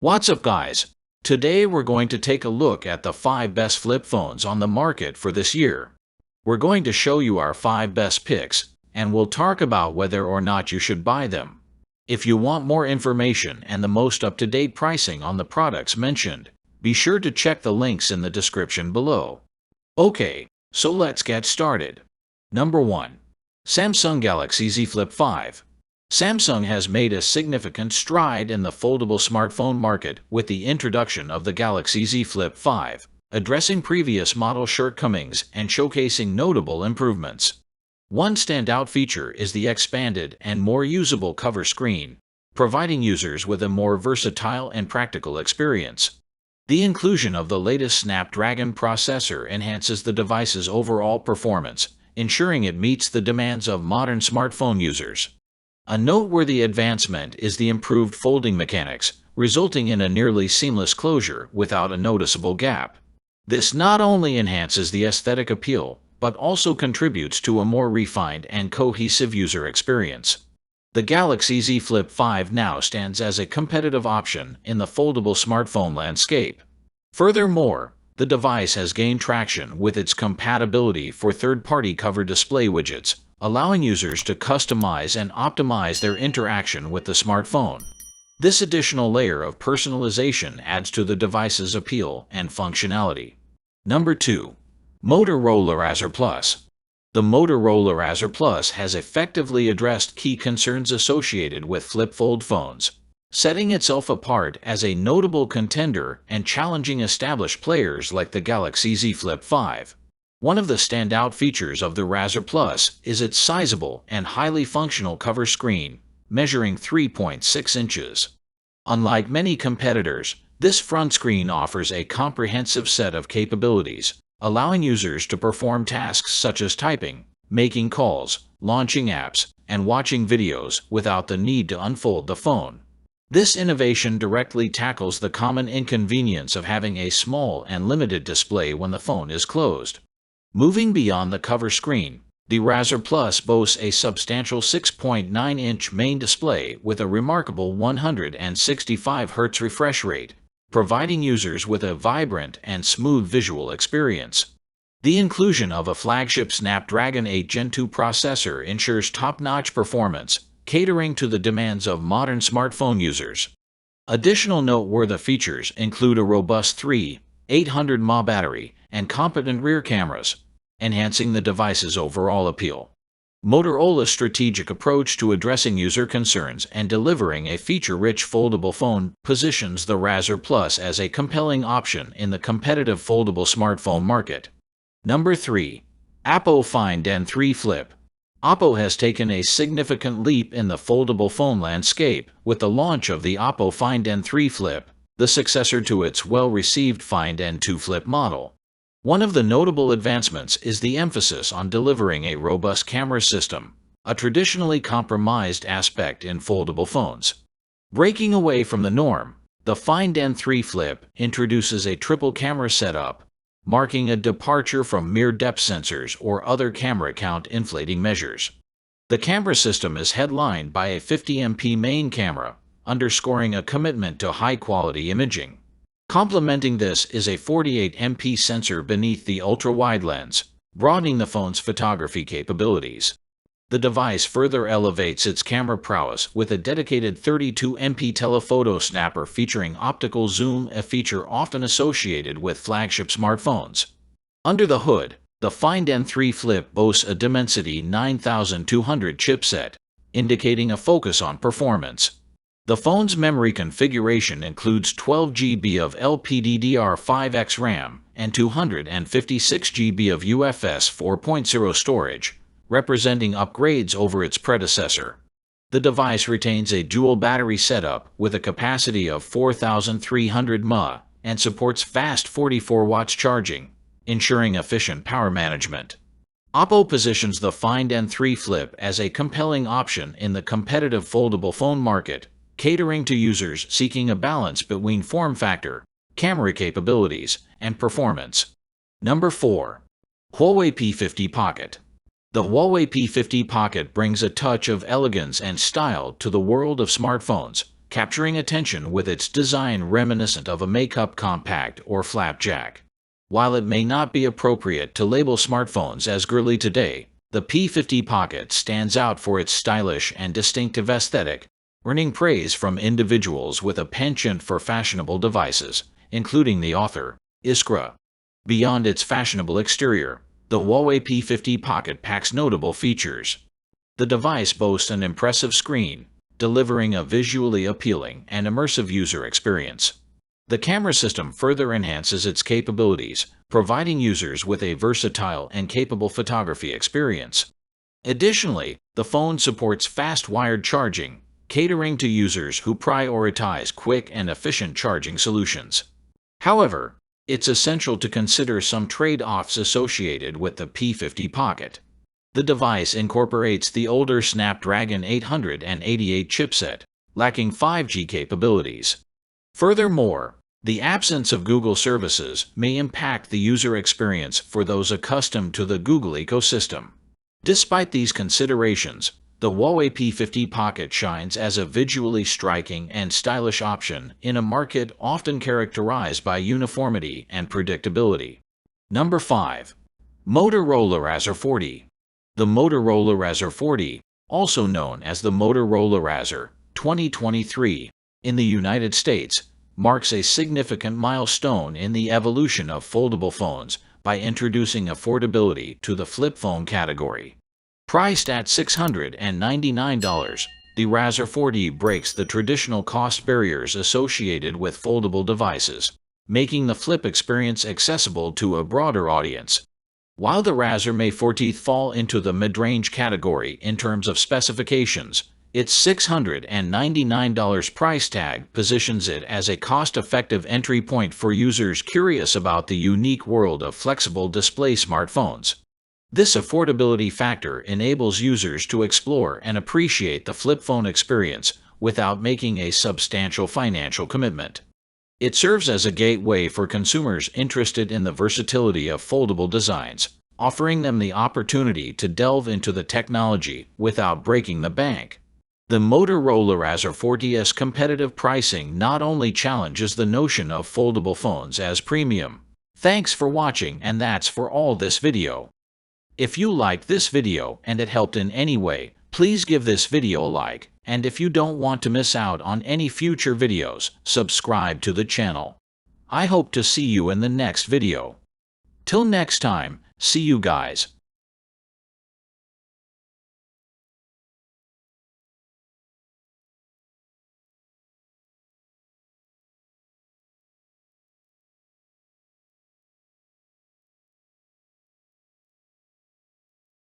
What's up, guys? Today we're going to take a look at the 5 best flip phones on the market for this year. We're going to show you our 5 best picks, and we'll talk about whether or not you should buy them. If you want more information and the most up-to-date pricing on the products mentioned, be sure to check the links in the description below. Okay, so let's get started. Number 1. Samsung Galaxy Z Flip 5. Samsung has made a significant stride in the foldable smartphone market with the introduction of the Galaxy Z Flip 5, addressing previous model shortcomings and showcasing notable improvements. One standout feature is the expanded and more usable cover screen, providing users with a more versatile and practical experience. The inclusion of the latest Snapdragon processor enhances the device's overall performance, ensuring it meets the demands of modern smartphone users. A noteworthy advancement is the improved folding mechanics, resulting in a nearly seamless closure without a noticeable gap. This not only enhances the aesthetic appeal, but also contributes to a more refined and cohesive user experience. The Galaxy Z Flip 5 now stands as a competitive option in the foldable smartphone landscape. Furthermore, the device has gained traction with its compatibility for third-party cover display widgets, allowing users to customize and optimize their interaction with the smartphone. This additional layer of personalization adds to the device's appeal and functionality. Number 2. Motorola Razer Plus. The Motorola Razer Plus has effectively addressed key concerns associated with flip-fold phones, setting itself apart as a notable contender and challenging established players like the Galaxy Z Flip 5. One of the standout features of the Razer Plus is its sizable and highly functional cover screen, measuring 3.6 inches. Unlike many competitors, this front screen offers a comprehensive set of capabilities, allowing users to perform tasks such as typing, making calls, launching apps, and watching videos without the need to unfold the phone. This innovation directly tackles the common inconvenience of having a small and limited display when the phone is closed. Moving beyond the cover screen, the Razer Plus boasts a substantial 6.9-inch main display with a remarkable 165 Hz refresh rate, providing users with a vibrant and smooth visual experience. The inclusion of a flagship Snapdragon 8 Gen 2 processor ensures top-notch performance, catering to the demands of modern smartphone users. Additional noteworthy features include a robust 3800 mAh battery and competent rear cameras, enhancing the device's overall appeal. Motorola's strategic approach to addressing user concerns and delivering a feature-rich foldable phone positions the Razer Plus as a compelling option in the competitive foldable smartphone market. Number 3. Oppo Find N3 Flip. Oppo has taken a significant leap in the foldable phone landscape with the launch of the Oppo Find N3 Flip, the successor to its well-received Find N2 Flip model. One of the notable advancements is the emphasis on delivering a robust camera system, a traditionally compromised aspect in foldable phones. Breaking away from the norm, the Find N3 Flip introduces a triple camera setup, marking a departure from mere depth sensors or other camera count inflating measures. The camera system is headlined by a 50MP main camera, underscoring a commitment to high-quality imaging. Complementing this is a 48MP sensor beneath the ultra-wide lens, broadening the phone's photography capabilities. The device further elevates its camera prowess with a dedicated 32MP telephoto snapper featuring optical zoom, a feature often associated with flagship smartphones. Under the hood, the Find N3 Flip boasts a Dimensity 9200 chipset, indicating a focus on performance. The phone's memory configuration includes 12GB of LPDDR5X RAM and 256GB of UFS 4.0 storage, representing upgrades over its predecessor. The device retains a dual battery setup with a capacity of 4,300 mAh and supports fast 44 watts charging, ensuring efficient power management. Oppo positions the Find N3 Flip as a compelling option in the competitive foldable phone market, catering to users seeking a balance between form factor, camera capabilities, and performance. Number 4. Huawei P50 Pocket. The Huawei P50 Pocket brings a touch of elegance and style to the world of smartphones, capturing attention with its design reminiscent of a makeup compact or flapjack. While it may not be appropriate to label smartphones as girly today, the P50 Pocket stands out for its stylish and distinctive aesthetic, earning praise from individuals with a penchant for fashionable devices, including the author, Iskra. Beyond its fashionable exterior, the Huawei P50 Pocket packs notable features. The device boasts an impressive screen, delivering a visually appealing and immersive user experience. The camera system further enhances its capabilities, providing users with a versatile and capable photography experience. Additionally, the phone supports fast wired charging, catering to users who prioritize quick and efficient charging solutions. However, it's essential to consider some trade-offs associated with the P50 Pocket. The device incorporates the older Snapdragon 888 chipset, lacking 5G capabilities. Furthermore, the absence of Google services may impact the user experience for those accustomed to the Google ecosystem. Despite these considerations, the Huawei P50 Pocket shines as a visually striking and stylish option in a market often characterized by uniformity and predictability. Number 5. Motorola Razr 40. The Motorola Razr 40, also known as the Motorola Razr 2023, in the United States, marks a significant milestone in the evolution of foldable phones by introducing affordability to the flip phone category. Priced at $699, the Razr 40 breaks the traditional cost barriers associated with foldable devices, making the flip experience accessible to a broader audience. While the Razr May 40 fall into the mid-range category in terms of specifications, its $699 price tag positions it as a cost-effective entry point for users curious about the unique world of flexible display smartphones. This affordability factor enables users to explore and appreciate the flip phone experience without making a substantial financial commitment. It serves as a gateway for consumers interested in the versatility of foldable designs, offering them the opportunity to delve into the technology without breaking the bank. The Motorola Razr 40's competitive pricing not only challenges the notion of foldable phones as premium. Thanks for watching, and that's for all this video. If you liked this video and it helped in any way, please give this video a like, and if you don't want to miss out on any future videos, subscribe to the channel. I hope to see you in the next video. Till next time, see you guys.